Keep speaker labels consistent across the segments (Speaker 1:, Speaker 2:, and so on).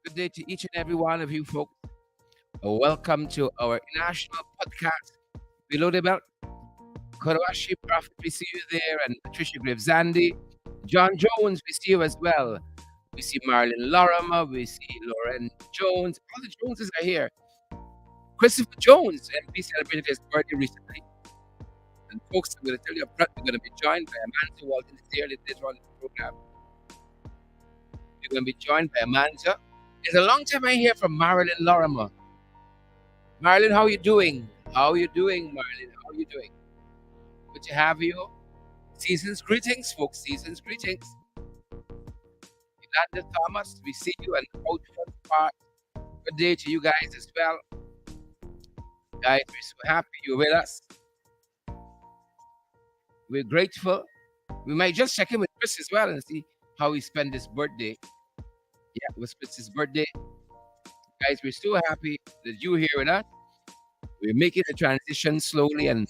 Speaker 1: Good day to each and every one of you folks. Welcome to our national podcast, Below the Belt. Karawashi Prophet, we see you there, and Patricia Graves Zandi. John Jones, we see you as well. We see Marilyn Lorimer, we see Lauren Jones. All the Joneses are here. Christopher Jones, and we celebrated his birthday recently. And folks, I'm going to tell you up front, we're going to be joined by a man who was in the later on in the program. We're going to be joined by Amanda. It's a long time I hear from Marilyn Lorimer. Marilyn, how are you doing? How are you doing, Marilyn? How are you doing? Good to have you. Season's greetings, folks. Season's greetings. Yolanda Thomas, we see you and Outfront Park. Good day to you guys as well. Guys, we're so happy you're with us. We're grateful. We might just check in with Chris as well and see how he spent his birthday. Yeah, it was Chris's birthday. Guys, we're so happy that you're here with us. We're making the transition slowly and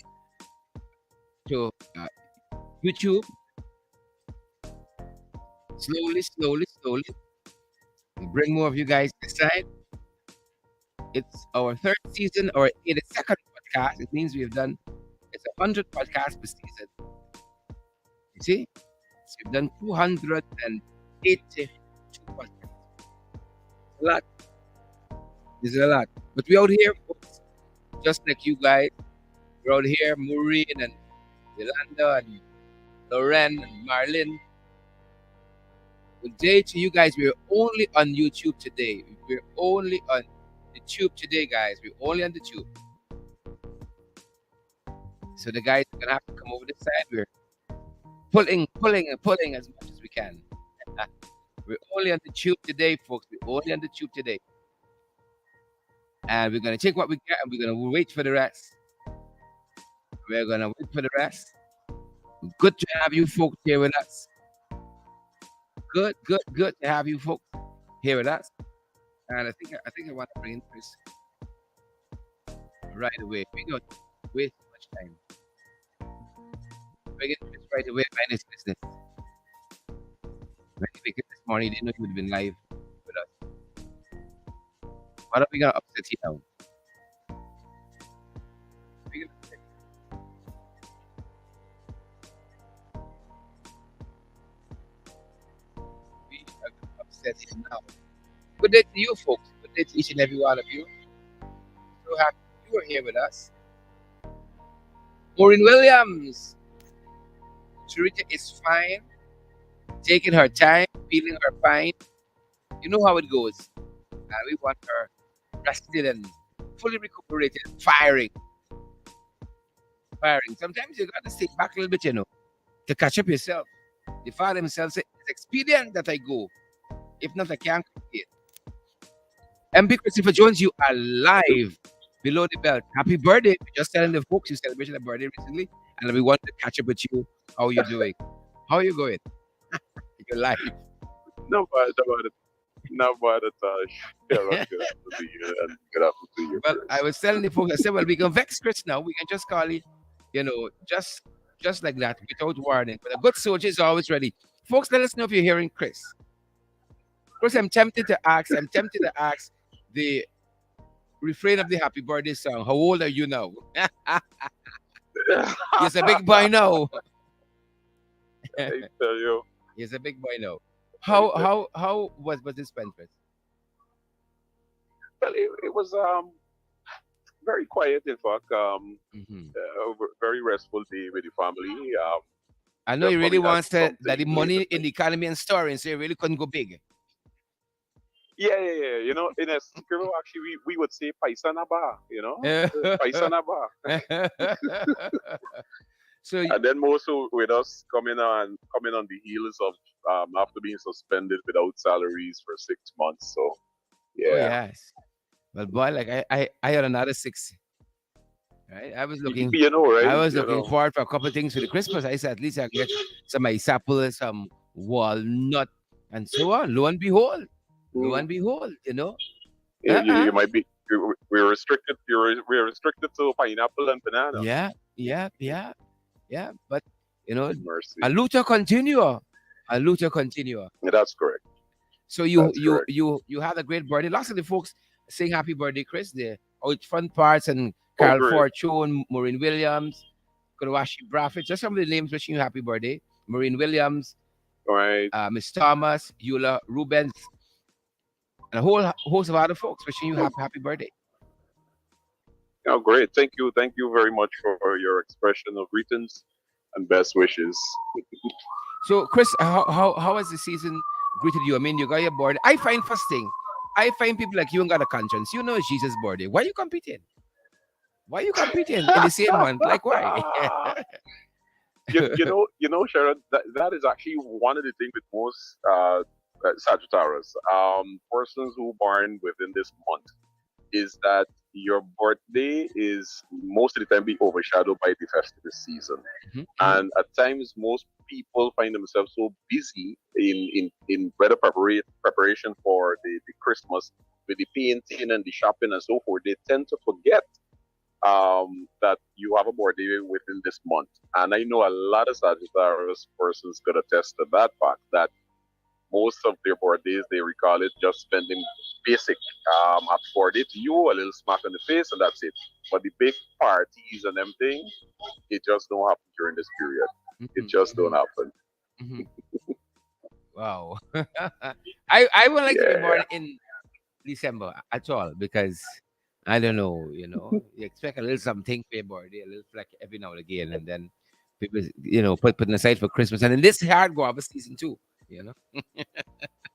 Speaker 1: to YouTube. Slowly. We bring more of you guys this side. It's our third season, or 82nd podcast. It means we've done, it's 100 podcasts per season. You see? We've done 282 podcasts. A lot. It's a lot. But we out here, folks, just like you guys. We're out here, Maureen and Yolanda and Loren and Marlin. Good day to you guys. We're only on YouTube today. We're only on the tube today, guys. We're only on the tube. So the guys are gonna have to come over this side. We're pulling as much as we can. We're only on the tube today, folks. We're only on the tube today. And we're gonna take what we get and we're gonna wait for the rest. We're gonna wait for the rest. Good to have you folks here with us. Good to have you folks here with us. And I want to bring in Chris right away. We don't waste too much time. Bring in Chris right away, mind his business. Because this morning he didn't know he would have been live with us. What are we gonna upset you now? We're gonna upset We are gonna upset him now. Good day to you folks. Good day to each and every one of you. So happy you are here with us. Maureen Williams. Sharita is fine, taking her time, feeling her fine. You know how it goes. We want her rested and fully recuperated, firing. Sometimes you gotta stay back a little bit, to catch up yourself. The father himself said, it's expedient that I go. If not, I can't complete. MB Christopher Jones, you are live below the belt. Happy birthday. We're just telling the folks you celebrated a birthday recently, and we want to catch up with you. How are you doing? How are you going? You're live.
Speaker 2: No bad, no bad at all. Yeah, right, good afternoon to you and good afternoon to you,
Speaker 1: Well, I
Speaker 2: Chris.
Speaker 1: was telling the folks, I said, well, we can vex Chris now. We can just call it, just like that, without warning. But a good soldier is always ready. Folks, let us know if you're hearing Chris. Chris, I'm tempted to ask the refrain of the happy birthday song. How old are you now? He's a big boy now.
Speaker 2: I tell you,
Speaker 1: He's a big boy now.
Speaker 2: I
Speaker 1: How
Speaker 2: tell,
Speaker 1: how how was this spent, Chris?
Speaker 2: well, it was very quiet. In fact,
Speaker 1: Hmm.
Speaker 2: very restful day with the family.
Speaker 1: I know he
Speaker 2: Just
Speaker 1: really
Speaker 2: probably had
Speaker 1: wants that the
Speaker 2: something late
Speaker 1: money
Speaker 2: at
Speaker 1: in
Speaker 2: night.
Speaker 1: the economy and storing, so he really couldn't go big.
Speaker 2: Yeah. You know, in a Skirbo, actually, we would say paisana ba. You know, paisana ba.
Speaker 1: So,
Speaker 2: And then more so with us coming on the heels of after being suspended without salaries for 6 months. So
Speaker 1: oh
Speaker 2: yeah.
Speaker 1: yes. Well, boy, like I had another six. Right,
Speaker 2: You know,
Speaker 1: I
Speaker 2: right?
Speaker 1: was
Speaker 2: You
Speaker 1: looking
Speaker 2: know,
Speaker 1: forward for a couple of things for the Christmas. I said at least I get some apple, some walnut, and so on. Lo
Speaker 2: mm,
Speaker 1: and behold,
Speaker 2: you
Speaker 1: uh-uh.
Speaker 2: might be we're restricted. We're restricted to pineapple and banana.
Speaker 1: Yeah, yeah. But you know, a
Speaker 2: Mercy.
Speaker 1: luta continua, a luta continua.
Speaker 2: Yeah, that's correct.
Speaker 1: So
Speaker 2: That's correct.
Speaker 1: you had a great birthday. Lots of the folks saying happy birthday, Chris. The out front parts and
Speaker 2: Oh,
Speaker 1: Carol
Speaker 2: great.
Speaker 1: Fortune, Maureen Williams, Kurawashi Braffett. Just some of the names wishing you happy birthday. Maureen Williams,
Speaker 2: All right.
Speaker 1: Miss Thomas, Eula Rubens, and a whole host of other folks wishing you
Speaker 2: Oh,
Speaker 1: happy birthday.
Speaker 2: oh, great. Thank you. Thank you very much for your expression of greetings and best wishes.
Speaker 1: So, Chris, how has the season greeted you? I mean, you got your birthday. I find first thing, I find people like you ain't got a conscience. You know it's Jesus' birthday. Why are you competing? Why are you competing in the same month? Like why?
Speaker 2: Sharon, that is actually one of the things with most Sagittarius, persons who born within this month, is that your birthday is most of the time be overshadowed by the festive season.
Speaker 1: Mhm, mhm.
Speaker 2: And at times, most people find themselves so busy in weather preparation for the Christmas with the painting and the shopping and so forth, they tend to forget that you have a birthday within this month. And I know a lot of Sagittarius persons could attest to that fact that most of their birthdays they recall it just spending basic at 40 to you, a little smack on the face, and that's it. But the big parties and them things, it just don't happen during this period. It
Speaker 1: Mhm,
Speaker 2: just don't
Speaker 1: mhm.
Speaker 2: happen.
Speaker 1: Mhm. Wow. I would like to be
Speaker 2: Yeah,
Speaker 1: born in December at all because I don't know, you expect a little something for your birthday, a little fleck every now and again, and then people, putting aside for Christmas, and then this hard go of a season too, you know.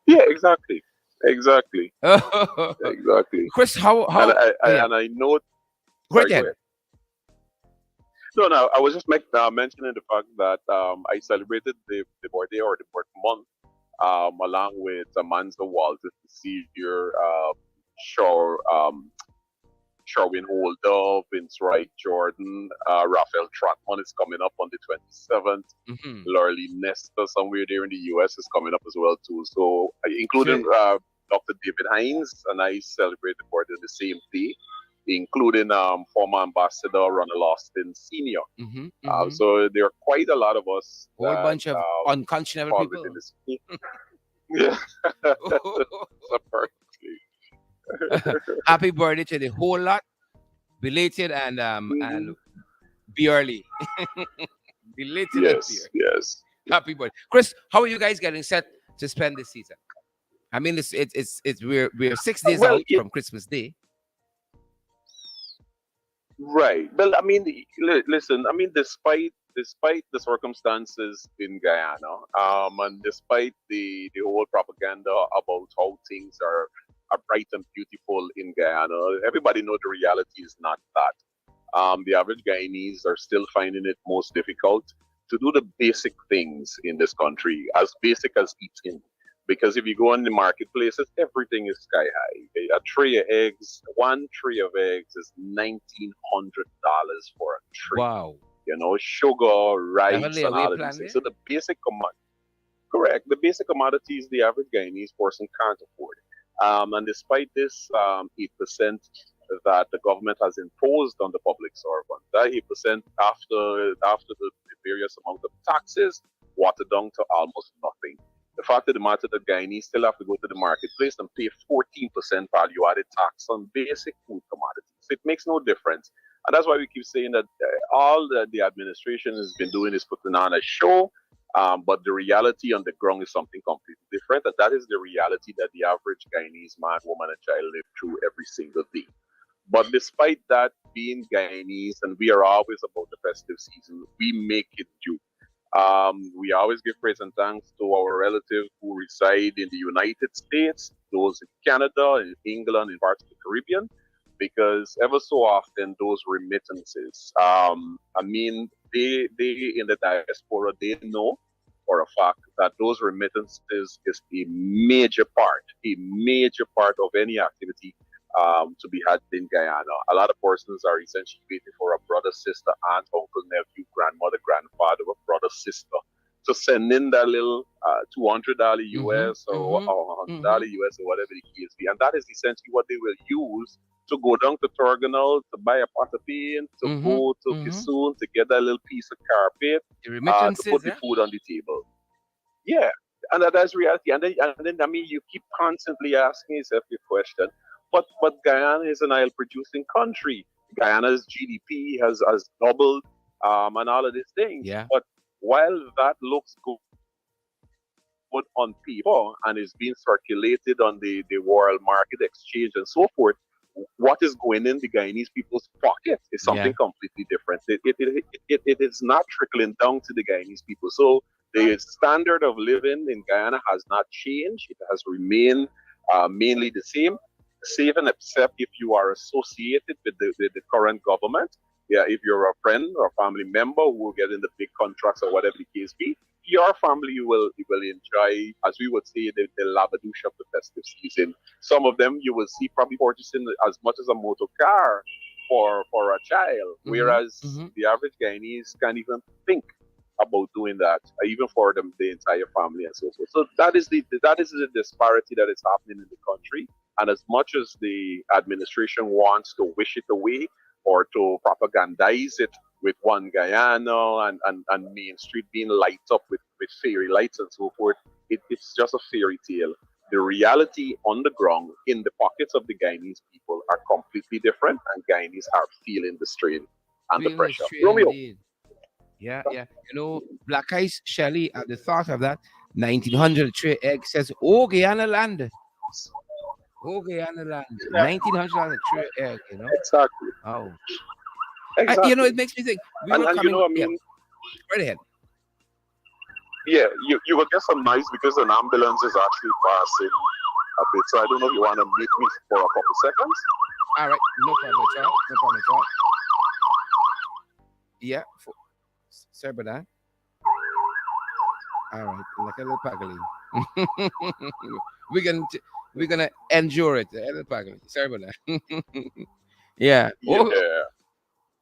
Speaker 2: yeah, exactly, exactly, exactly.
Speaker 1: Chris,
Speaker 2: And
Speaker 1: how? Oh yeah,
Speaker 2: I know.
Speaker 1: right
Speaker 2: Sorry, go
Speaker 1: then.
Speaker 2: ahead. No, no, I was just mentioning the fact that I celebrated the birthday or the birth month along with Amanda Walters this year, Sherwin Holdove, Vince Wright Jordan, Raphael Trotman is coming up on the 27th.
Speaker 1: Hmm.
Speaker 2: Lorley Nesta somewhere there in the US is coming up as well too. So
Speaker 1: So,
Speaker 2: including Dr. David Hines and I celebrate the birthday the same day, including former ambassador Ronald Austin Sr.
Speaker 1: hmm hmm
Speaker 2: So there are quite a lot of us
Speaker 1: whole
Speaker 2: that
Speaker 1: bunch of unconscionable
Speaker 2: fall within
Speaker 1: people.
Speaker 2: this. Yeah, apparently.
Speaker 1: Happy birthday to the whole lot, belated and
Speaker 2: Mhm.
Speaker 1: be early, belated and be
Speaker 2: Yes,
Speaker 1: early.
Speaker 2: yes.
Speaker 1: Happy birthday, Chris. How are you guys getting set to spend this season? I mean, it's we're 6 days
Speaker 2: Well,
Speaker 1: out from Christmas Day.
Speaker 2: right. Well, I mean, listen. I mean, despite the circumstances in Guyana, and despite the whole propaganda about how things are bright and beautiful in Guyana, everybody know the reality is not that. The average Guyanese are still finding it most difficult to do the basic things in this country, as basic as eating. Because if you go in the marketplaces, everything is sky high. A tray of eggs, one tray of eggs is $1,900 for a tray.
Speaker 1: Wow,
Speaker 2: Sugar, rice,
Speaker 1: definitely a
Speaker 2: and
Speaker 1: way
Speaker 2: all of these
Speaker 1: plan
Speaker 2: things.
Speaker 1: there.
Speaker 2: So the basic correct, the basic commodities the average Guyanese person can't afford. And despite this 8% that the government has imposed on the public servant, that 8% after the various amount of taxes watered down to almost nothing. The fact of the matter that Guyanese still have to go to the marketplace and pay 14% value added tax on basic food commodities. It makes no difference. And that's why we keep saying that all that the administration has been doing is putting on a show, but the reality on the ground is something completely different. And that is the reality that the average Guyanese man, woman, and child live through every single day. But despite that, being Guyanese, and we are always about the festive season, we make it do. We always give praise and thanks to our relatives who reside in the United States, those in Canada, in England, in parts of the Caribbean, because ever so often those remittances, I mean, they in the diaspora, they know for a fact that those remittances is a major part of any activity to be had in Guyana. A lot of persons are essentially waiting for a brother, sister, aunt, uncle, nephew, grandmother, grandfather, or brother, sister to send in that little $200
Speaker 1: Mm-hmm.
Speaker 2: US or
Speaker 1: Mm-hmm. Mm-hmm.
Speaker 2: $100 US or whatever the case be. And that is essentially what they will use to go down to Torganol to buy a pot of paint, to
Speaker 1: Mm-hmm.
Speaker 2: go to
Speaker 1: Mm-hmm.
Speaker 2: Kissoon to get that little piece of carpet,
Speaker 1: The
Speaker 2: to put
Speaker 1: remittances,
Speaker 2: the
Speaker 1: yeah.
Speaker 2: food on the table. Yeah, and that's reality. And then I mean, you keep constantly asking yourself your question. But Guyana is an oil producing country. Guyana's GDP has doubled, and all of these things.
Speaker 1: Yeah.
Speaker 2: But while that looks good on paper and is being circulated on the world market exchange and so forth, what is going in the Guyanese people's pocket is something
Speaker 1: Yeah.
Speaker 2: completely different. It is not trickling down to the Guyanese people. So the standard of living in Guyana has not changed. It has remained mainly the same, save and except if you are associated with the current government. Yeah, if you're a friend or family member who will get in the big contracts or whatever the case be, your family will enjoy, as we would say, the labadouche of the festive season. Some of them you will see probably purchasing as much as a motor car for a child,
Speaker 1: Mm-hmm.
Speaker 2: whereas
Speaker 1: Mm-hmm.
Speaker 2: the average Guyanese can't even think about doing that, even for them the entire family and so forth. So that is the disparity that is happening in the country. And as much as the administration wants to wish it away or to propagandize it with one Guyana and Main Street being light up with fairy lights and so forth, it's just a fairy tale. The reality on the ground in the pockets of the Guyanese people are completely different, and Guyanese are feeling the strain and the
Speaker 1: Feeling the
Speaker 2: pressure.
Speaker 1: strain
Speaker 2: Romeo.
Speaker 1: indeed. Yeah, yeah. Black Ice Shelly at the thought of that 1900 tray egg says, "Oh, Guyana land. Oh, Guyana land.
Speaker 2: Yeah,
Speaker 1: $1900 a tray egg.
Speaker 2: exactly,
Speaker 1: Oh,
Speaker 2: exactly.
Speaker 1: it makes me think. We were
Speaker 2: And you
Speaker 1: coming.
Speaker 2: know, I
Speaker 1: Yeah,
Speaker 2: mean,
Speaker 1: right ahead.
Speaker 2: yeah, you will get some nice because an ambulance is actually passing a bit. So I don't know if you want to meet me for a couple seconds.
Speaker 1: All right, no problem at all. No problem at all. Yeah, sorry about that. All right, like a little paggling. we're gonna we're gonna endure it. A little paggling. Sorry about that. Yeah.
Speaker 2: Yeah.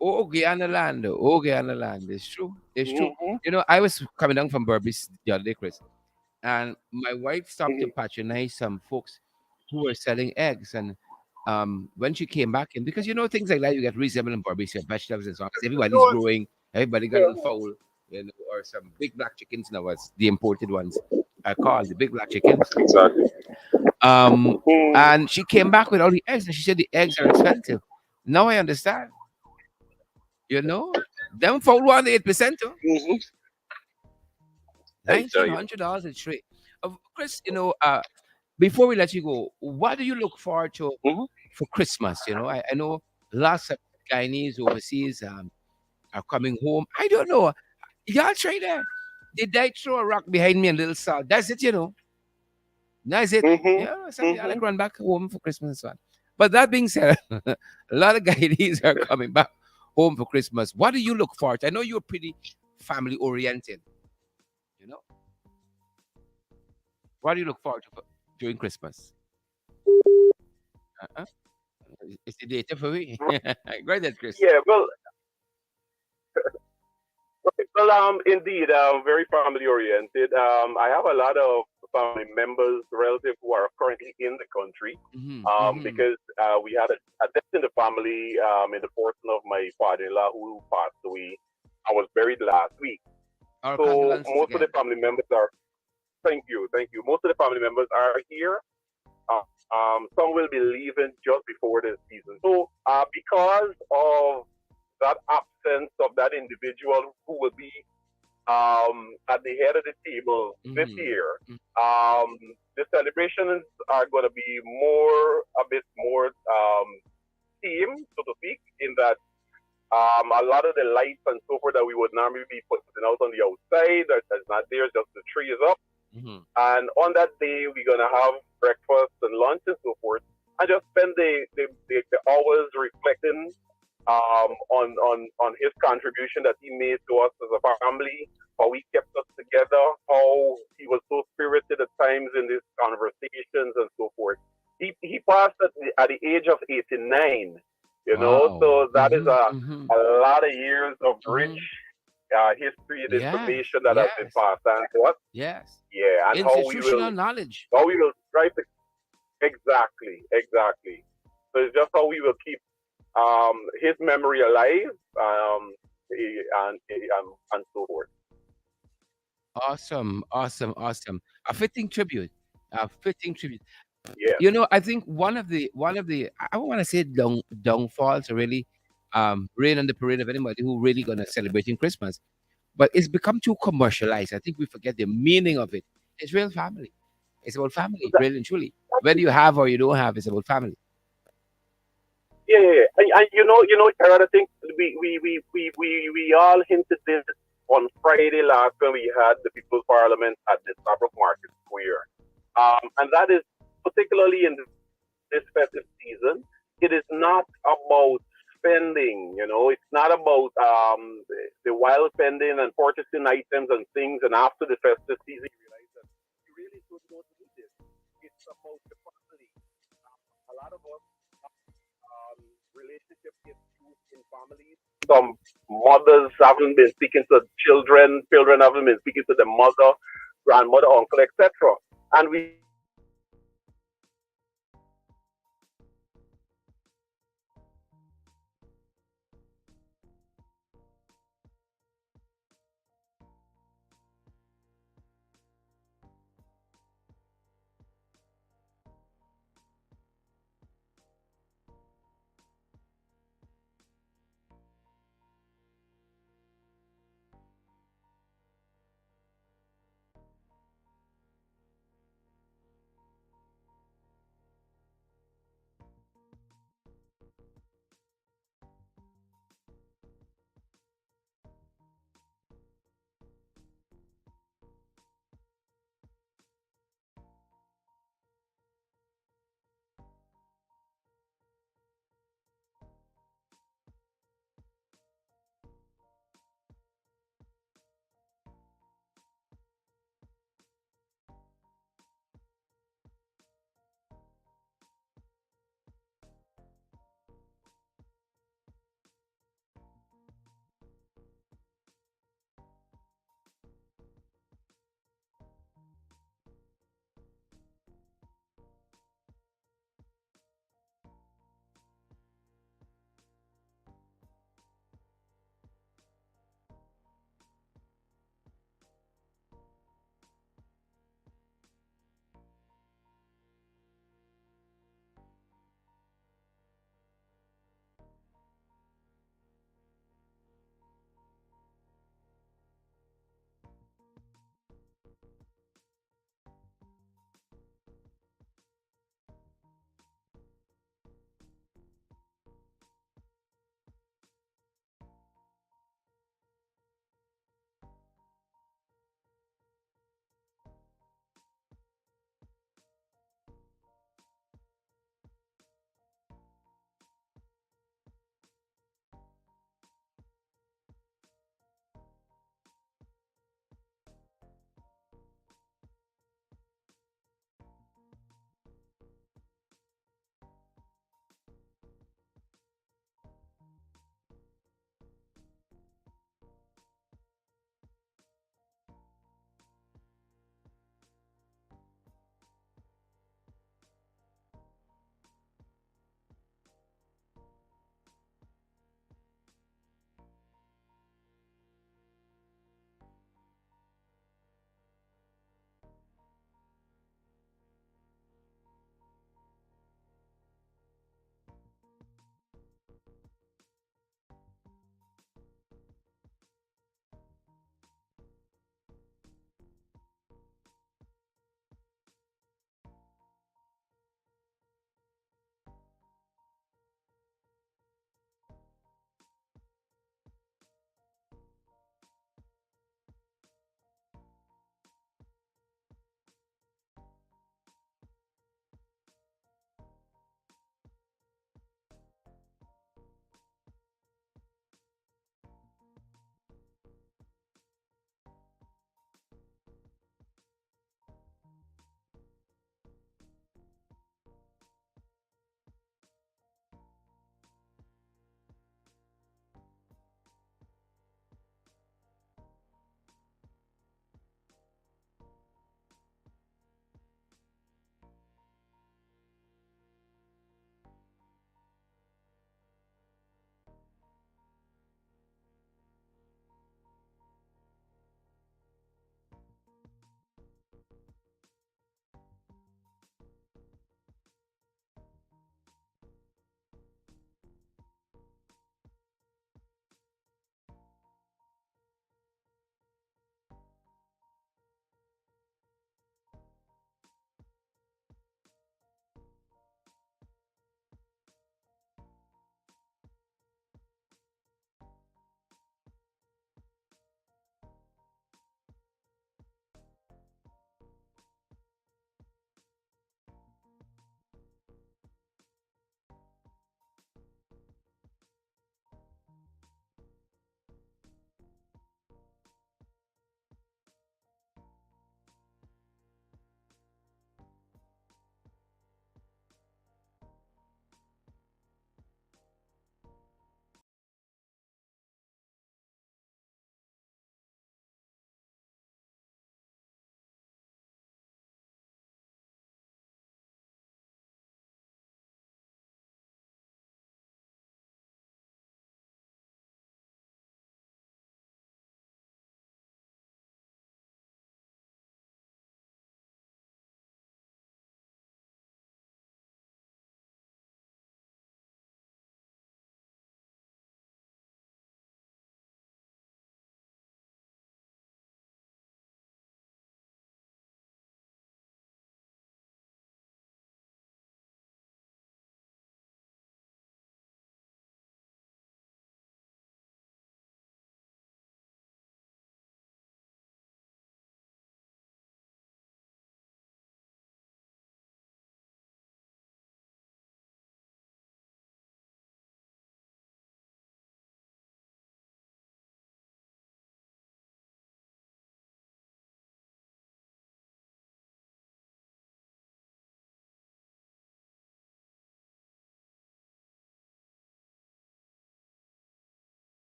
Speaker 1: Guyana land. Oh, Guyana land. It's true. It's true.
Speaker 2: Mm-hmm.
Speaker 1: I was coming down from Burbis the other day, Chris, and my wife stopped to
Speaker 2: Mm-hmm.
Speaker 1: patronize some folks who were selling eggs. And when she came back in, because things like that, you get reasonable in Burbis, you have vegetables and so on. Because everybody's growing, everybody got a little fowl, or some big black chickens now, as the imported ones are called, the big black chickens.
Speaker 2: Exactly.
Speaker 1: Um,
Speaker 2: Mm-hmm.
Speaker 1: and she came back with all the eggs, and she said the eggs are expensive. Now I understand. You know, them fowl one 8%.
Speaker 2: Mm-hmm. I tell
Speaker 1: nineteen
Speaker 2: you.
Speaker 1: hundred dollars a tray. Chris, before we let you go, what do you look forward to
Speaker 2: Mm-hmm.
Speaker 1: for Christmas? I know lots of Guyanese overseas are coming home. I don't know. Y'all try that. Did they throw a rock behind me and little salt? That's it. That's it. Yeah,
Speaker 2: Mm-hmm.
Speaker 1: some y'all
Speaker 2: Mm-hmm.
Speaker 1: like run back home for Christmas and so on. But that being said, a lot of Guyanese are coming back home for Christmas. What do you look forward to? I know you're pretty family oriented. You know, what do you look forward to during Christmas? Uh-uh. It's the data for me. Great, that Chris.
Speaker 2: Yeah, indeed, very family oriented. I have a lot of family members, relatives who are currently in the country,
Speaker 1: Mm-hmm, mm-hmm.
Speaker 2: because we had a death in the family, in the person of my father-in-law who passed away. I was buried last week.
Speaker 1: Our
Speaker 2: So
Speaker 1: condolences
Speaker 2: most of the
Speaker 1: again.
Speaker 2: family members are, thank you, thank you. Most of the family members are here. Some will be leaving just before the season. So because of that absence of that individual who will be at the head of the table this
Speaker 1: Mm-hmm.
Speaker 2: year, um, the celebrations are going to be a bit more themed, so to speak, in that a lot of the lights and so forth that we would normally be putting out on the outside that's not there, just the tree is up.
Speaker 1: Mm-hmm.
Speaker 2: And on that day, we're going to have breakfast and lunch and so forth, and just spend the hours reflecting on his contribution that he made to us as a family, how he kept us together, how he was so spirited at times in these conversations and so forth. He passed at the age of 89,
Speaker 1: Wow.
Speaker 2: so that is
Speaker 1: Mm-hmm. Mm-hmm.
Speaker 2: a lot of years of rich
Speaker 1: Mm-hmm.
Speaker 2: history and
Speaker 1: Yes.
Speaker 2: information that has been
Speaker 1: Yes.
Speaker 2: passed on to us.
Speaker 1: Yes.
Speaker 2: Yeah, and
Speaker 1: Institutional knowledge.
Speaker 2: how we will strive to, exactly, exactly. So it's just how we will keep his memory alive, and so forth.
Speaker 1: Awesome. Awesome. Awesome. A fitting tribute. A fitting tribute.
Speaker 2: Yeah.
Speaker 1: I think one of the I don't want to say downfalls or really rain on the parade of anybody who really gonna celebrating Christmas. But it's become too commercialized. I think we forget the meaning of it. It's real family. It's about family,
Speaker 2: That-
Speaker 1: really and truly. Whether you have or you don't have, it's about family.
Speaker 2: yeah, yeah, yeah. And Gerard, I think we all hinted this on Friday last when we had the People's Parliament at the Starbuck Market Square. And that is particularly in this festive season. It is not about spending, it's not about the wild spending and purchasing items and things. And after the festive season, you realize that you really don't need this. It's about the family. A lot of us relationship issues in families. Some mothers haven't been speaking to children, children haven't been speaking to the mother, grandmother, uncle, etc. And we just want to make sure that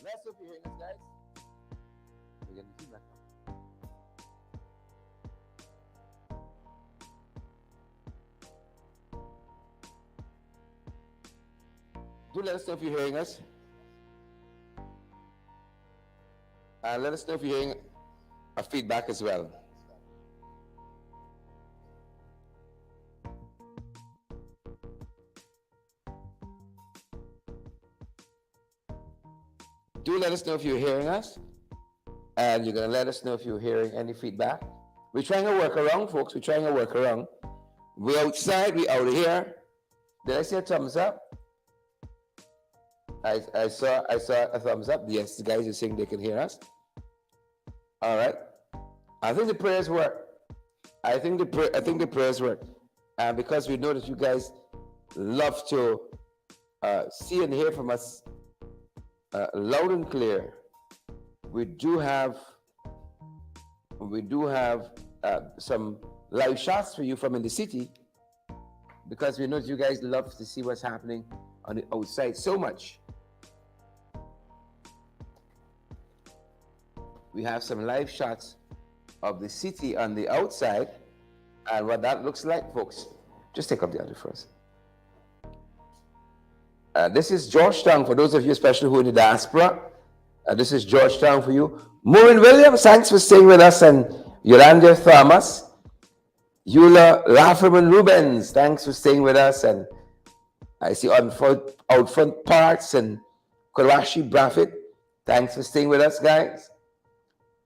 Speaker 1: Let's hope you're hearing us, guys. We're getting feedback. Do let us know if you're hearing us. And let us know if you're hearing a feedback as well. Do let us know if you're hearing us. And you're going to let us know if you're hearing any feedback. We're trying to work around, folks. We're trying to work around. We're outside. We're out here. Did I see a thumbs up? I saw a thumbs up. Yes, the guys are saying they can hear us. All right. I think the prayers work. I think the prayers work. And because we know that you guys love to see and hear from us loud and clear, we do have some live shots for you from in the city, because we know that you guys love to see what's happening on the outside so much. We have some live shots of the city on the outside and what that looks like, folks. Just take up the other first. This is Georgetown, for those of you especially who are in the diaspora. This is Georgetown for you. Maureen Williams, thanks for staying with us, and Yolanda Thomas. Eula Lafferman Rubens, thanks for staying with us, and I see out front parts and Karashi Braffit, thanks for staying with us, guys.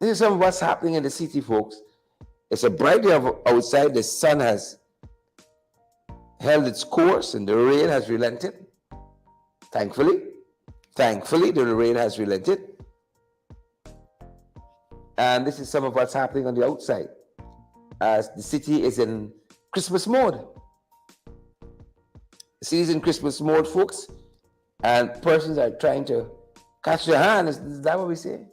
Speaker 1: This is some of what's happening in the city, folks. It's a bright day outside. The sun has held its course and the rain has relented. Thankfully, the rain has relented. And this is some of what's happening on the outside, as the city is in Christmas mode. The city is in Christmas mode, folks, and persons are trying to catch their hand. Is that what we say?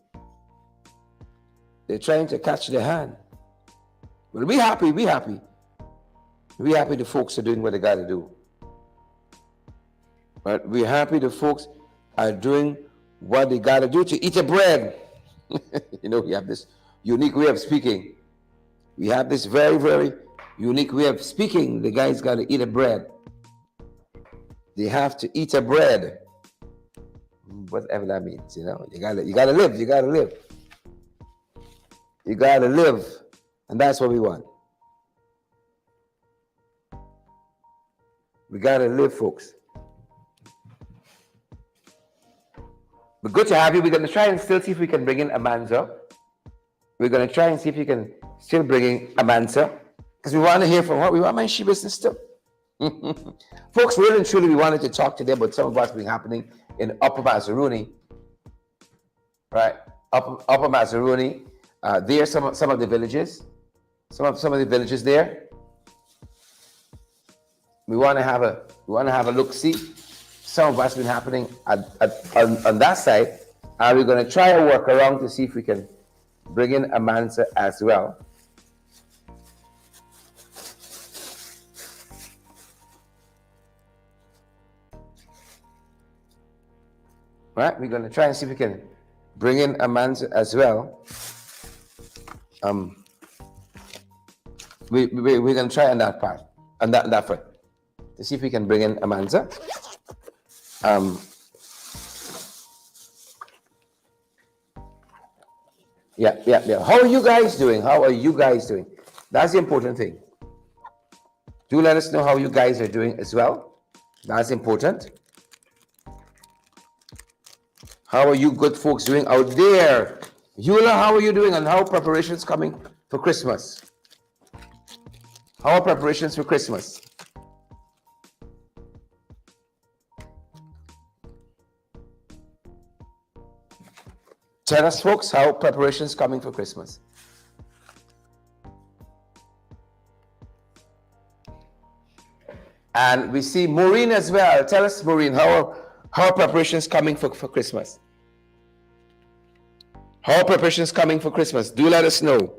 Speaker 1: They're trying to catch their hand. Well, we happy. We happy the folks are doing what they got to do. But we're happy the folks are doing what they got to do to eat a bread. You know, we have this unique way of speaking. We have this very, very unique way of speaking. The guys got to eat a bread. They have to eat a bread. Whatever that means, you know. You gotta live. You gotta live. You gotta live. And that's what we want. We gotta live, folks. But good to have you. We're going to try and still see if we can bring in Amanza. We're going to try and see if we can still bring in Amanza, because we want to hear from her. We want my she business too. Folks, really and truly, we wanted to talk today about some of what's been happening in Upper Mazaruni. Right? Upper Mazaruni. There are some of the villages. Some of the villages there. We want to have a look-see. Some of what's been happening on that side, and we're going to try a work around to see if we can bring in Amanza as well. Right, we're going to try and see if we can bring in Amanza as well. We're going to try on that part, on that front, to see if we can bring in Amanza. Yeah. How are you guys doing? That's the important thing. Do let us know how you guys are doing as well. That's important. How are you good folks doing out there? Eula, how are you doing, and how are preparations coming for Christmas? How are preparations for Christmas? Tell us, folks, how preparations coming for Christmas. And we see Maureen as well. Tell us, Maureen, how are preparations coming for Christmas? How are preparations coming for Christmas? Do let us know.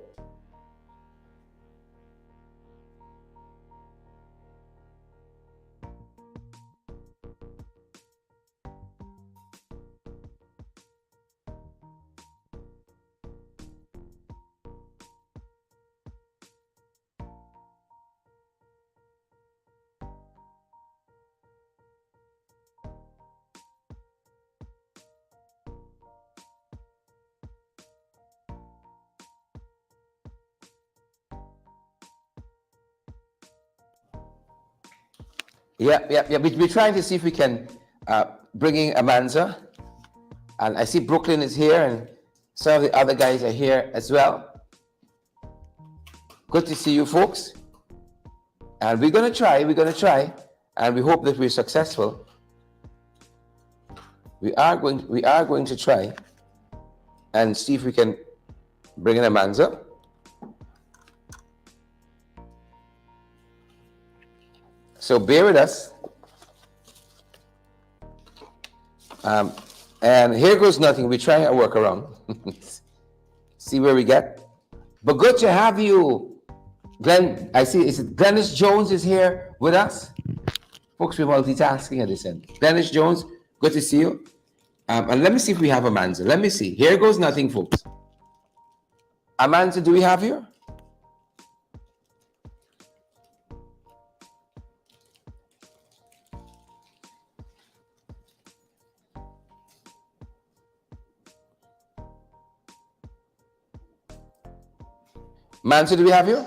Speaker 3: Yeah. We're trying to see if we can bring in Amanza. And I see Brooklyn is here, and some of the other guys are here as well. Good to see you folks. And we're going to try, and we hope that we're successful. We are going to try and see if we can bring in Amanza. So bear with us. And here goes nothing. We're trying a workaround. See where we get. But good to have you, Glenn. I see. Is it Glennis Jones is here with us? Folks, we're multitasking at this end. Glennis Jones, good to see you. And let me see if we have Amanza. Let me see. Here goes nothing, folks. Amanza, do we have you? Manso, do we have you?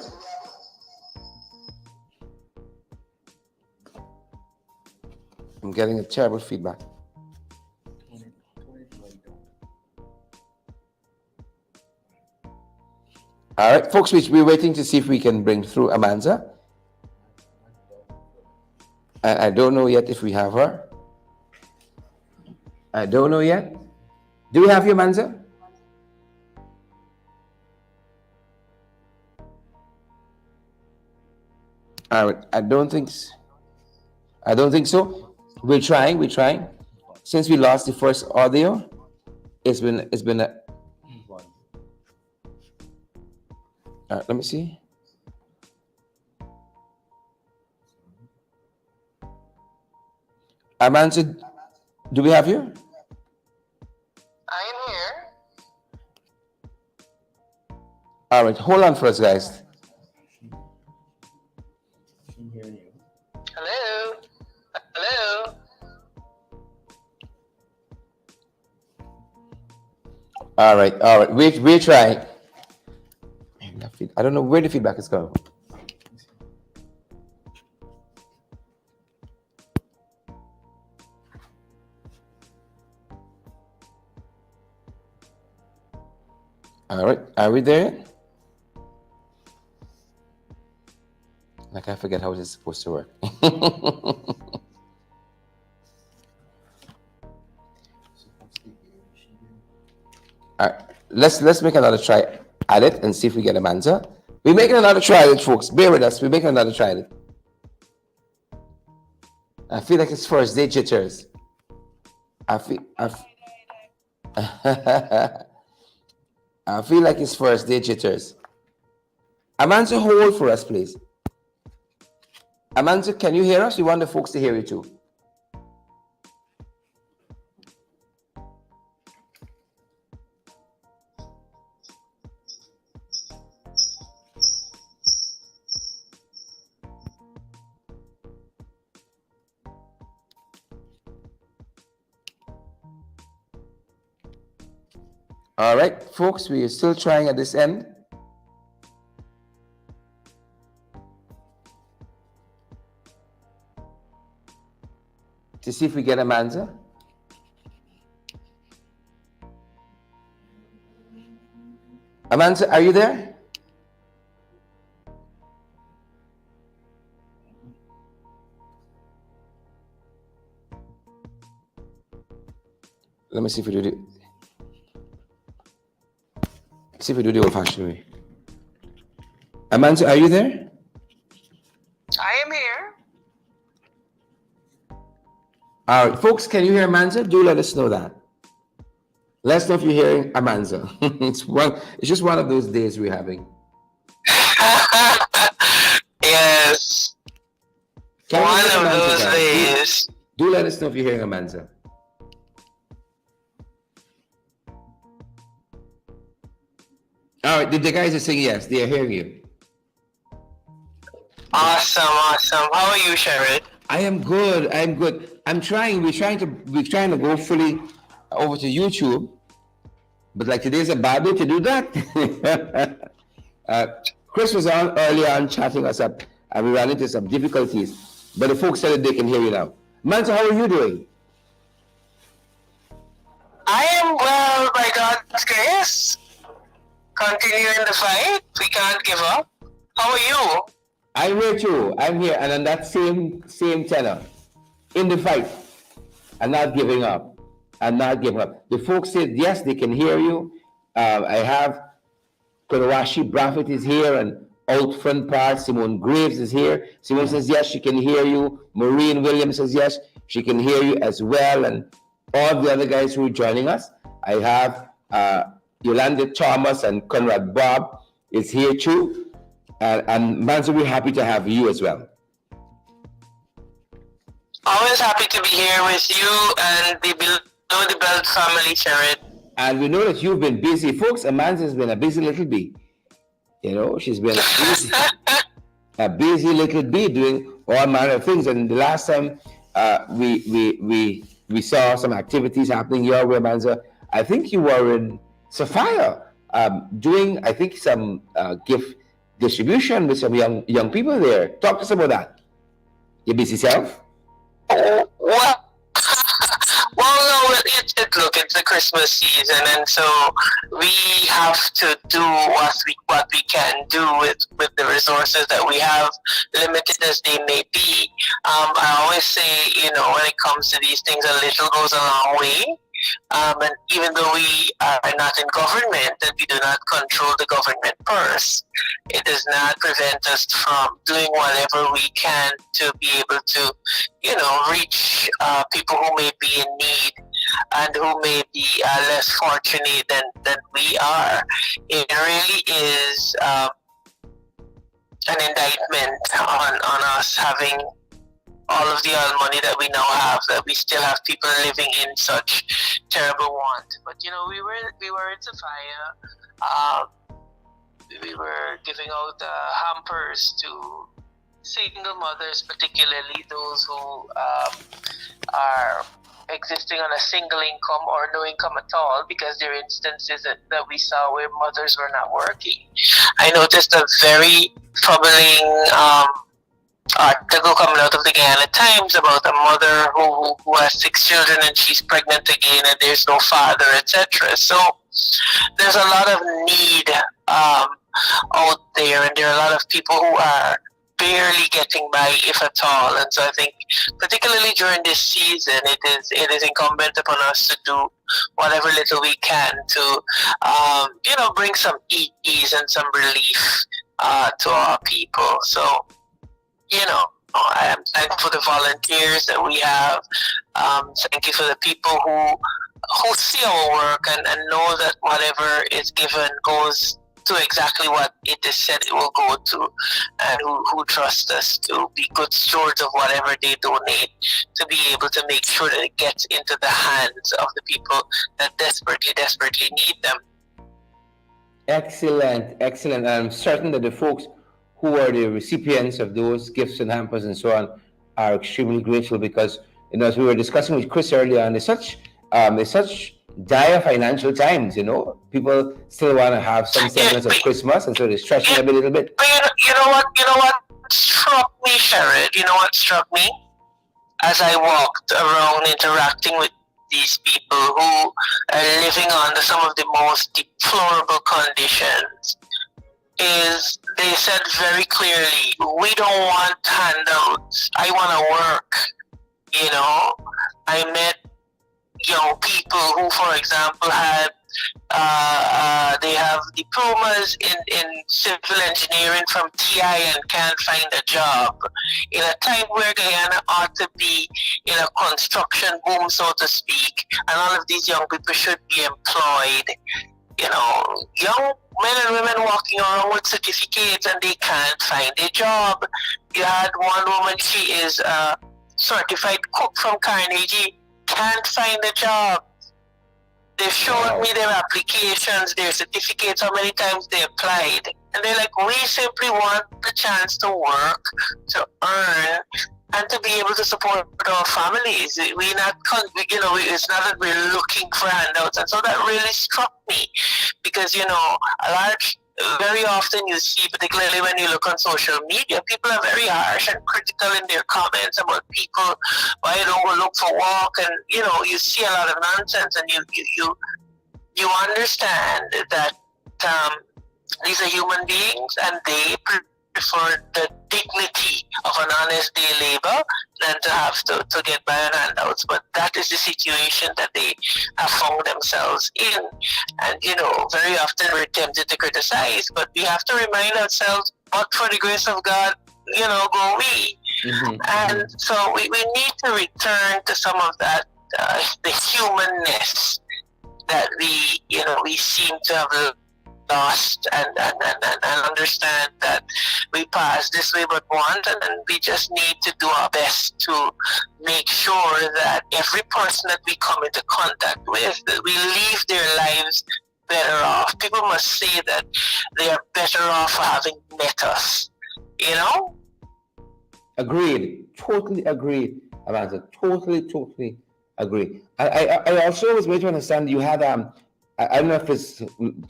Speaker 3: I'm getting a terrible feedback. All right, folks, we're waiting to see if we can bring through Amanza. I don't know yet if we have her. I don't know yet. Do we have you, Amanza? All right, I don't think so. We're trying. Since we lost the first audio, it's been a. All right, let me see. Amanza, do we have you?
Speaker 4: I am here.
Speaker 3: All right, hold on for us, guys.
Speaker 4: Hello. Hello.
Speaker 3: All right. We're trying. I don't know where the feedback is coming from. All right, are we there? Like, I forget how it is supposed to work. All right, let's make another try at it and see if we get Amanza. We're making another try at it, folks. Bear with us. We're making another try at it. I feel like it's first day jitters. I feel like it's first day jitters. Amanza, hold for us, please. Amanza, can you hear us? We want the folks to hear you too. All right, folks, we are still trying at this end. To see if we get Amanza. Amanza, are you there? Let me see if we do the. See if we do the old-fashioned way. Amanza, are you there?
Speaker 4: I am here.
Speaker 3: All right, folks, can you hear Amanza? Do let us know that. Let us know if you're hearing Amanza. It's just one of those days we're having.
Speaker 4: Yes.
Speaker 3: Can you
Speaker 4: One
Speaker 3: hear
Speaker 4: of
Speaker 3: Amanza,
Speaker 4: those
Speaker 3: guys?
Speaker 4: days.
Speaker 3: Do let us know if you're hearing Amanza. All right, the guys are saying yes, they are hearing you.
Speaker 4: Awesome. How are you, Sherrod?
Speaker 3: I am good. We're trying to go fully over to YouTube, but like today's a bad day to do that. Chris was on earlier on chatting us up, and we ran into some difficulties. but the folks said that they can hear you now. Mansa, how are you doing?
Speaker 4: I am well by God's grace. Continuing the fight. We can't give up. How are you?
Speaker 3: I'm here too. I'm here, and on that same tenor, in the fight, and not giving up, and not giving up. The folks said yes, they can hear you. I have Kurawashi Braffett is here, and out front part, Simone Graves is here. Simone says yes, she can hear you. Maureen Williams says yes, she can hear you as well, and all the other guys who are joining us. I have Yolanda Thomas and Conrad Bob is here too. And Manzo, we're happy to have you as well.
Speaker 4: Always happy to be here with you and the Below the Belt family, Sherrod.
Speaker 3: And we know that you've been busy. Folks, Amanda's been a busy little bee. You know, she's been a busy little bee doing all manner of things. And the last time we saw some activities happening your way, Amanda, I think you were in Sapphire doing, I think, some gift distribution with some young people there. Talk to us about that. Your busy self?
Speaker 4: Well, look, it's the Christmas season, and so we have to do what we can do with the resources that we have, limited as they may be. I always say, when it comes to these things, a little goes a long way. And even though we are not in government, that we do not control the government purse, it does not prevent us from doing whatever we can to be able to, reach people who may be in need and who may be less fortunate than we are. It really is an indictment on us having all of the money that we now have, that we still have people living in such terrible want. But we were in Sophia. We were giving out hampers to single mothers, particularly those who are existing on a single income or no income at all, because there are instances that we saw where mothers were not working. I noticed a very troubling article coming out of the Guyana Times about a mother who has 6 children and she's pregnant again and there's no father, etc. So there's a lot of need out there, and there are a lot of people who are barely getting by, if at all. And so I think, particularly during this season, it is incumbent upon us to do whatever little we can to, bring some ease and some relief to our people. So, I am thankful for the volunteers that we have. Thank you for the people who see our work and know that whatever is given goes to exactly what it is said it will go to, and who trust us to be good stewards of whatever they donate, to be able to make sure that it gets into the hands of the people that desperately need them.
Speaker 3: Excellent. I'm certain that the folks who are the recipients of those gifts and hampers and so on are extremely grateful, because, as we were discussing with Chris earlier on, it's such dire financial times. People still want to have some semblance of Christmas, and so they're stretching a little bit.
Speaker 4: But you know what struck me, Sherrod? You know what struck me as I walked around interacting with these people who are living under some of the most deplorable conditions is they said very clearly, we don't want handouts. I want to work. I met young people who, for example, had they have diplomas in civil engineering from TI and can't find a job. In a time where Guyana ought to be in a construction boom, so to speak, and all of these young people should be employed. Young men and women walking around with certificates and they can't find a job. You had one woman, she is a certified cook from Carnegie, can't find a job. They showed me their applications, their certificates, how many times they applied. And they're like, we simply want the chance to work, to earn, and to be able to support our families. It's not that we're looking for handouts. And so that really struck me, because, a large very often you see, particularly when you look on social media, people are very harsh and critical in their comments about people. Why you don't go look for work, and you see a lot of nonsense, and you understand that these are human beings, and they prefer the dignity of an honest day labor than to have to get by on handouts. But that is the situation that they have found themselves in. And, very often we're tempted to criticize, but we have to remind ourselves, but for the grace of God, go we. And so we need to return to some of that, the humanness that we seem to have lost, and understand that we pass this way but once, and we just need to do our best to make sure that every person that we come into contact with, that we leave their lives better off. People must say that they are better off for having met us.
Speaker 3: Agreed. Totally agreed, Amanda. Totally agree. I also was made to understand you had I don't know if it's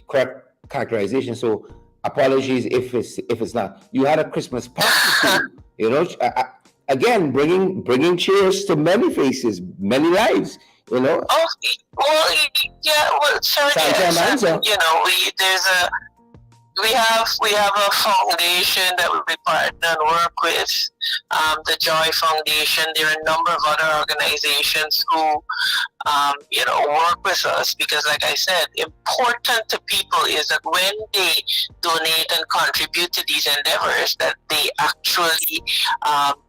Speaker 3: correct characterization, so apologies if it's not. You had a Christmas party, again bringing cheers to many faces, many lives.
Speaker 4: Oh, well, yeah. Well, sure. Yes. We have a foundation that we partner and work with, the Joy Foundation. There are a number of other organizations who work with us, because, like I said, important to people is that when they donate and contribute to these endeavors, that they actually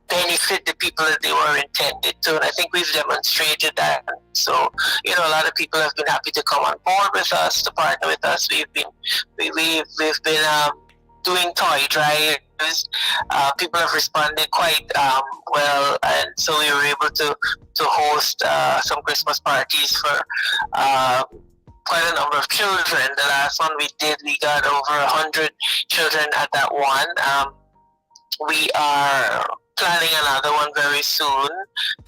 Speaker 4: benefit the people that they were intended to. And I think we've demonstrated that. So, a lot of people have been happy to come on board with us, to partner with us. We've been doing toy drives. People have responded quite well, and so we were able to host some Christmas parties for quite a number of children. The last one we did, we got over 100 children at that one. We are planning another one very soon.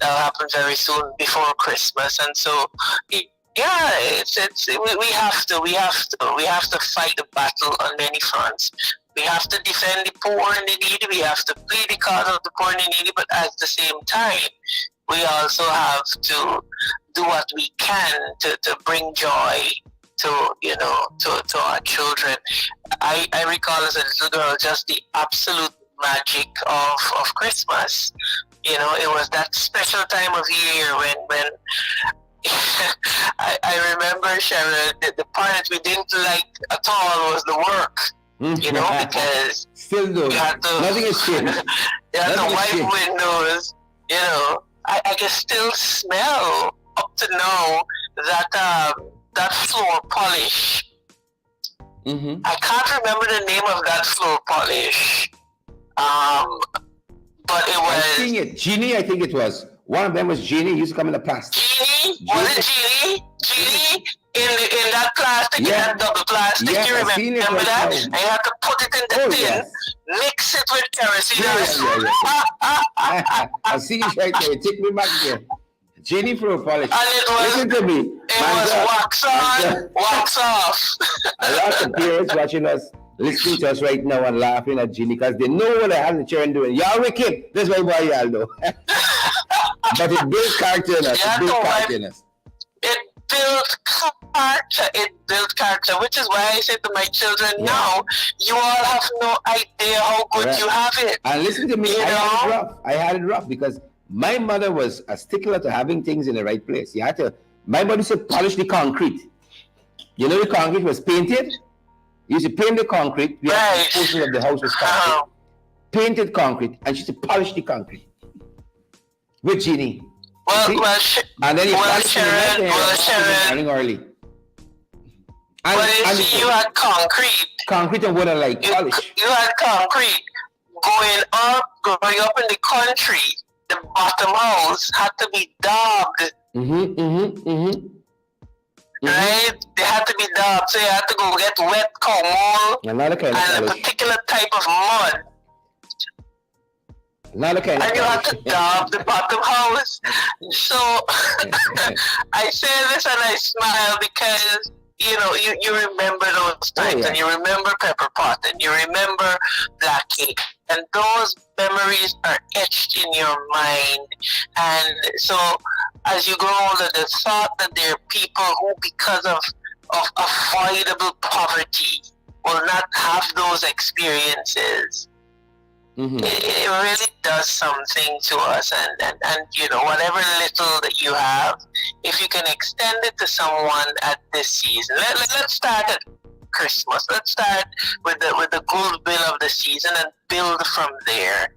Speaker 4: That'll happen very soon before Christmas, and so yeah, we have to fight the battle on many fronts. We have to defend the poor and the needy. We have to plead the cause of the poor and the needy. But at the same time, we also have to do what we can to bring joy to our children. I recall as a little girl just the absolute magic of Christmas. It was that special time of year when I remember, Sharon, the part that we didn't like at all was the work. Because
Speaker 3: still do.
Speaker 4: You had to,
Speaker 3: nothing has changed.
Speaker 4: You had to wipe windows. I can still smell up to now that floor polish. I can't remember the name of that floor polish. But it was.
Speaker 3: I'm seeing it. Genie, I think it was. One of them was Genie. Used to come in the plastic.
Speaker 4: Genie? Was it Genie? Genie? In that plastic, in that double plastic,
Speaker 3: yes,
Speaker 4: you remember that? And you have to put it in the tin, mix it with kerosene.
Speaker 3: I see you right there. Take me back there. Genie for a polish.
Speaker 4: And it was,
Speaker 3: listen to me.
Speaker 4: It was wax on, wax off.
Speaker 3: A lot of parents watching us, listening to us right now and laughing at Genie because they know what I have the children doing. Y'all wicked. That's why y'all know. But it builds character in us. It builds character in us.
Speaker 4: It built character, which is why I say to my children now, you all have no idea how good you have it.
Speaker 3: And listen to me, I had it rough because my mother was a stickler to having things in the right place. My mother used to polish the concrete. The concrete was painted. You used to paint the concrete. The portion of the house was concrete. Painted concrete, and she used to polish the concrete with Genie. And then Sharon, early.
Speaker 4: You had concrete.
Speaker 3: Concrete and water like polish.
Speaker 4: You had concrete growing up in the country. The bottom house had to be daubed. Right? They had to be daubed, so you had to go get wet cow mold and a particular type of mud. And you have to daub the bottom house. So I say this and I smile because you remember those times, and you remember pepper pot, and you remember black cake, and those memories are etched in your mind. And so as you grow older, the thought that there are people who, because of avoidable poverty, will not have those experiences, it really does something to us. And whatever little that you have, if you can extend it to someone at this season, let's start at Christmas. Let's start with the goodwill of the season and build from there.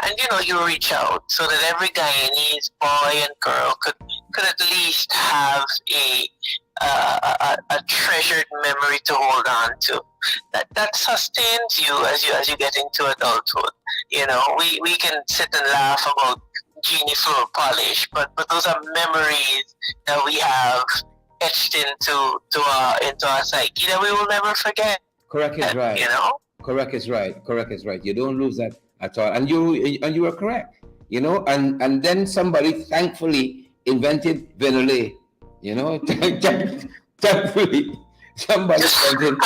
Speaker 4: And you reach out so that every Guyanese boy and girl could at least have a treasured memory to hold on to. That sustains you as you get into adulthood. We can sit and laugh about genie floor polish, but those are memories that we have etched into our psyche that we will never forget.
Speaker 3: Correct is right. Correct is right. Correct is right. You don't lose that at all, and you are correct. And then somebody thankfully invented vanilla. Thankfully somebody invented,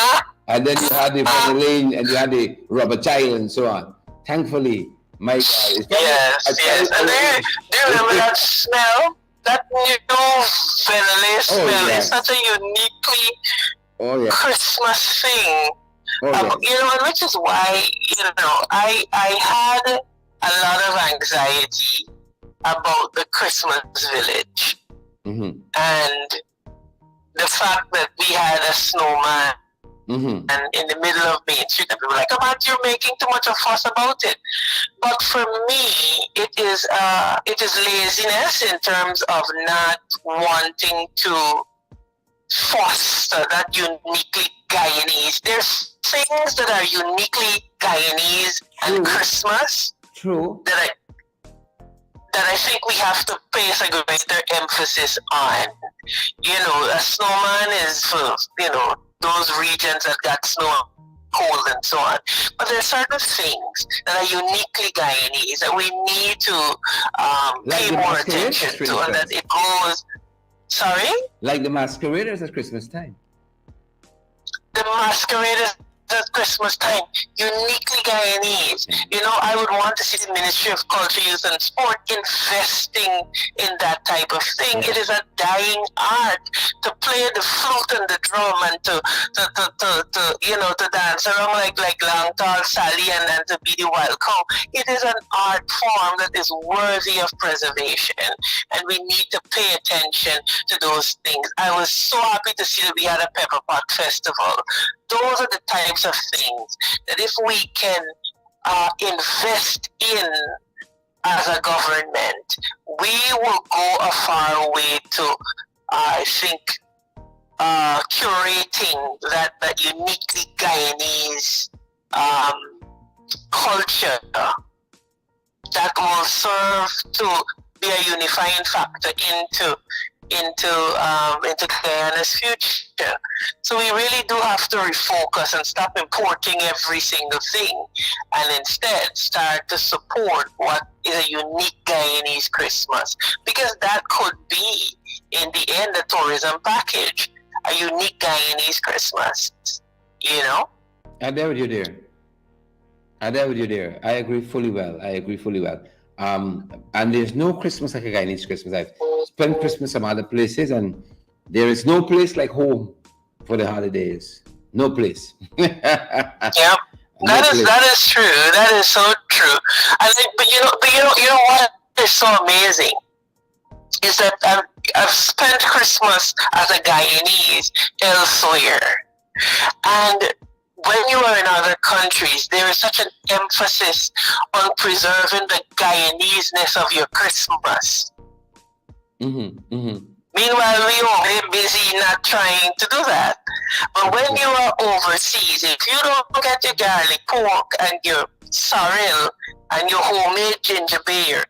Speaker 3: and then you had the vanilla and you had the rubber child and so on. Thankfully, my God.
Speaker 4: Yes. And do you remember that smell? That new vanilla smell is such a uniquely Christmas thing. And which is why, I had a lot of anxiety about the Christmas village. And the fact that we had a snowman and in the middle of Main Street, and people were like, "Oh, man, you're making too much of a fuss about it." But for me, it is laziness in terms of not wanting to foster that uniquely Guyanese. There's things that are uniquely Guyanese and Christmas.
Speaker 3: True.
Speaker 4: That I think we have to place a greater emphasis on. A snowman is for, those regions that got snow, cold, and so on. But there are certain things that are uniquely Guyanese that we need to pay more attention to, and that it goes. Sorry?
Speaker 3: Like the masqueraders at Christmas time.
Speaker 4: The masqueraders at Christmas time, uniquely Guyanese. I would want to see the Ministry of Culture, Youth and Sport investing in that type of thing. It is a dying art to play the flute and the drum and to dance around like Long Tall Sally and to be the wild cow. It is an art form that is worthy of preservation, and we need to pay attention to those things. I was so happy to see that we had a Pepper Pot Festival. Those are the types of things that if we can invest in as a government, we will go a far way to, I think, curating that uniquely Guyanese culture that will serve to be a unifying factor into Guyana's future. So we really do have to refocus and stop importing every single thing, and instead start to support what is a unique Guyanese Christmas, because that could be, in the end, a tourism package, a unique Guyanese Christmas.
Speaker 3: I'm there with you there. I agree fully well. And there's no Christmas like a Guyanese Christmas. I've spent Christmas some other places, and there is no place like home for the holidays. No place.
Speaker 4: Yep. That is true. That is so true. But you know what is so amazing is that I've spent Christmas as a Guyanese elsewhere, and when you are in other countries, there is such an emphasis on preserving the Guyanese-ness of your Christmas. Meanwhile, we are busy not trying to do that. But when you are overseas, if you don't get your garlic pork and your sorrel and your homemade ginger beer,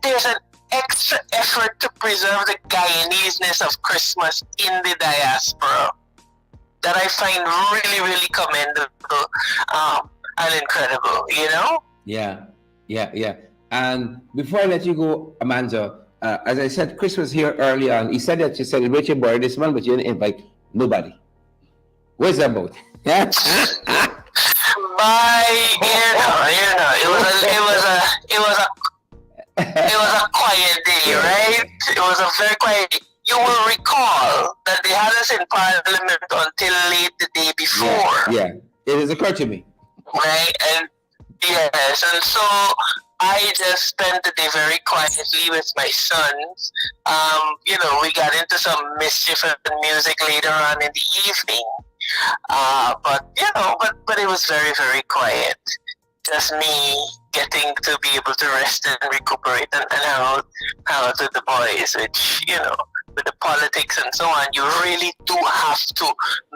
Speaker 4: there's an extra effort to preserve the Guyanese-ness of Christmas in the diaspora that I find really, really commendable and incredible,
Speaker 3: Yeah. And before I let you go, Amanda, as I said, Chris was here early on. He said that you celebrate your birthday this month, but you didn't invite nobody. What's that about?
Speaker 4: It was a quiet day, right? It was a very quiet day. You will recall that they had us in Parliament until late the day before.
Speaker 3: Yeah. It has occurred to me.
Speaker 4: Right? And yes, and so I just spent the day very quietly with my sons. We got into some mischief and music later on in the evening. But it was very, very quiet. Just me getting to be able to rest and recuperate and hang out with the boys, which, with the politics and so on, you really do have to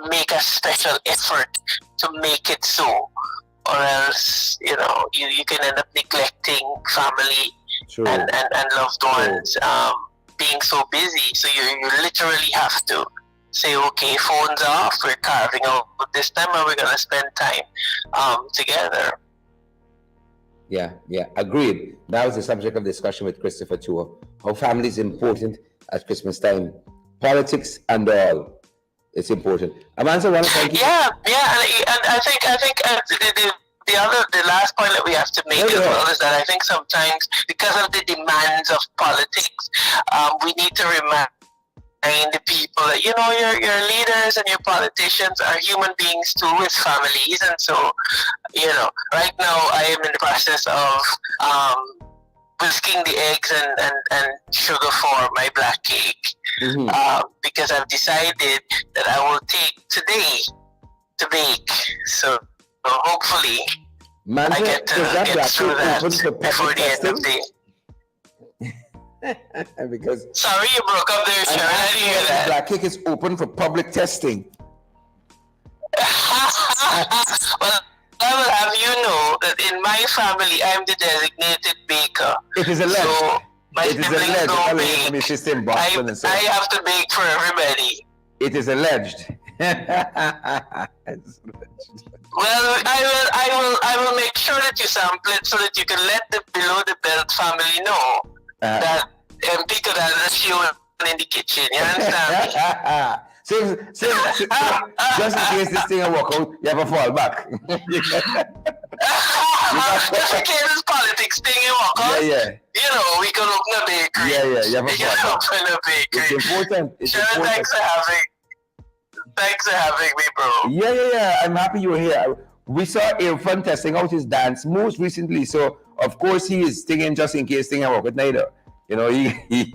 Speaker 4: make a special effort to make it so. Or else, you can end up neglecting family and loved ones, being so busy. So you literally have to say, okay, phones off, we're carving out this time and we're going to spend time together.
Speaker 3: Yeah, agreed. That was the subject of discussion with Christopher too, of how family is important at Christmas time. Politics and all, it's important. Amanda, thank you.
Speaker 4: Yeah, and I think the last point that we have to make as well is that I think sometimes because of the demands of politics, we need to remind the people that your leaders and your politicians are human beings too with families, and so right now I am in the process of whisking the eggs and sugar for my black cake, because I've decided that I will take today to bake. So hopefully I get through that before the end of the day.
Speaker 3: Because
Speaker 4: sorry, you broke up there, Sharon. I didn't hear that.
Speaker 3: Black cake is open for public testing.
Speaker 4: Well, I will have you know that in my family, I'm the designated baker.
Speaker 3: It is alleged.
Speaker 4: So my siblings don't bake. I have to bake for everybody.
Speaker 3: It is alleged.
Speaker 4: Well, I will make sure that you sample it so that you can let the below the belt family know that MP could have a show in the kitchen. You understand me?
Speaker 3: So, just in case this thing will work out, you have a fall back.
Speaker 4: Just in case this politics thing will work out.
Speaker 3: Yeah.
Speaker 4: We can open a bakery.
Speaker 3: Yeah, you have a fall back.
Speaker 4: Open a bakery.
Speaker 3: It's important.
Speaker 4: Sharon, thanks for having me, bro.
Speaker 3: Yeah. I'm happy you were here. We saw Irfan testing out his dance most recently, so of course he is singing just in case thing I work with neither. He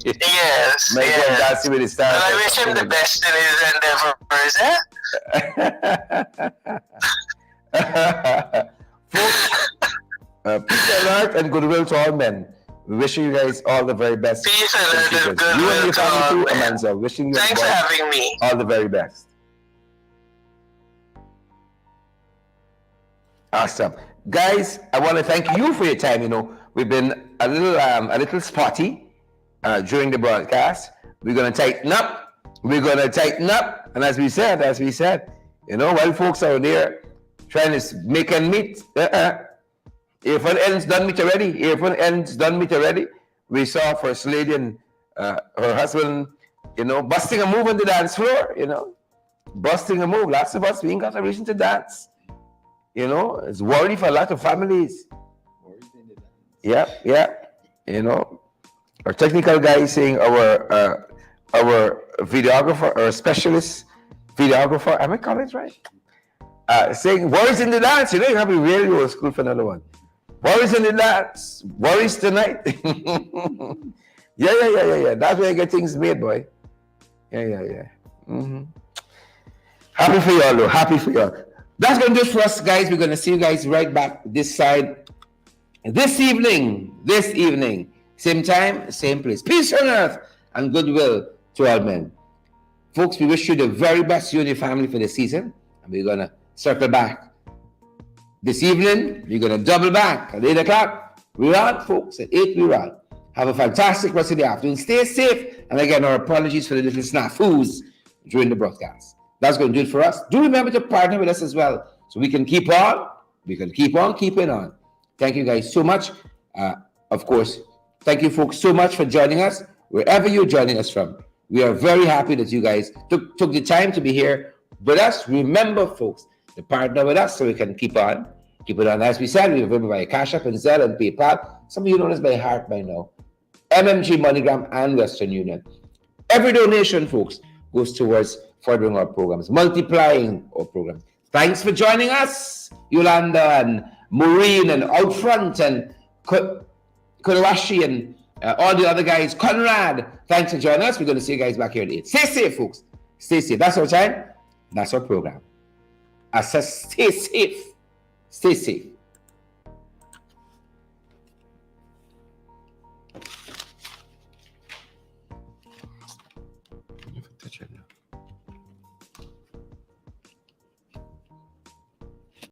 Speaker 4: yes.
Speaker 3: dancing with his style.
Speaker 4: And I wish him the best in his endeavors,
Speaker 3: Folks, peace alert and goodwill to all men. We wishing you guys all the very best.
Speaker 4: Peace alert and goodwill
Speaker 3: you and your
Speaker 4: to all
Speaker 3: family too,
Speaker 4: men.
Speaker 3: Amanza. Wishing you
Speaker 4: Thanks for having me.
Speaker 3: all the very best. Awesome. Guys, I want to thank you for your time. We've been a little spotty during the broadcast. We're going to tighten up. And as we said, while folks out there trying to make and meet, Irfan ends done meet already. We saw First Lady and her husband, busting a move on the dance floor, busting a move. Lots of us, we ain't got a reason to dance. It's worry for a lot of families. Yeah. Our technical guy is saying our videographer, or specialist videographer, am I calling it right? Saying worries in the dance. You have to be really old school for another one. Worries in the dance. Worries tonight. Yeah. That's where you get things made, boy. Yeah. Happy for y'all, though. Happy for y'all. That's going to do it for us, guys. We're going to see you guys right back this side this evening. Same time, same place. Peace on earth and goodwill to all men. Folks, we wish you the very best, you and your family, for the season. And we're going to circle back this evening. We're going to double back at 8 o'clock. We're on, folks. At 8, we're on. Have a fantastic rest of the afternoon. Stay safe. And again, our apologies for the little snafus during the broadcast. That's going to do it for us. Do remember to partner with us as well, so we can keep on keeping on. Thank you guys so much. Of course, thank you folks so much for joining us, wherever you're joining us from. We are very happy that you guys took the time to be here with us. Remember, folks, to partner with us so we can keep it on. As we said, we're available by Cash App and Zelle and PayPal. Some of you know this by heart by now. MMG, MoneyGram, and Western Union. Every donation, folks, goes towards furthering our programs, multiplying our programs. Thanks for joining us, Yolanda and Maureen and Outfront and Kurashi and all the other guys. Conrad, thanks for joining us. We're going to see you guys back here at 8. Stay safe, folks. Stay safe. That's our time. That's our program. I said stay safe. Stay safe.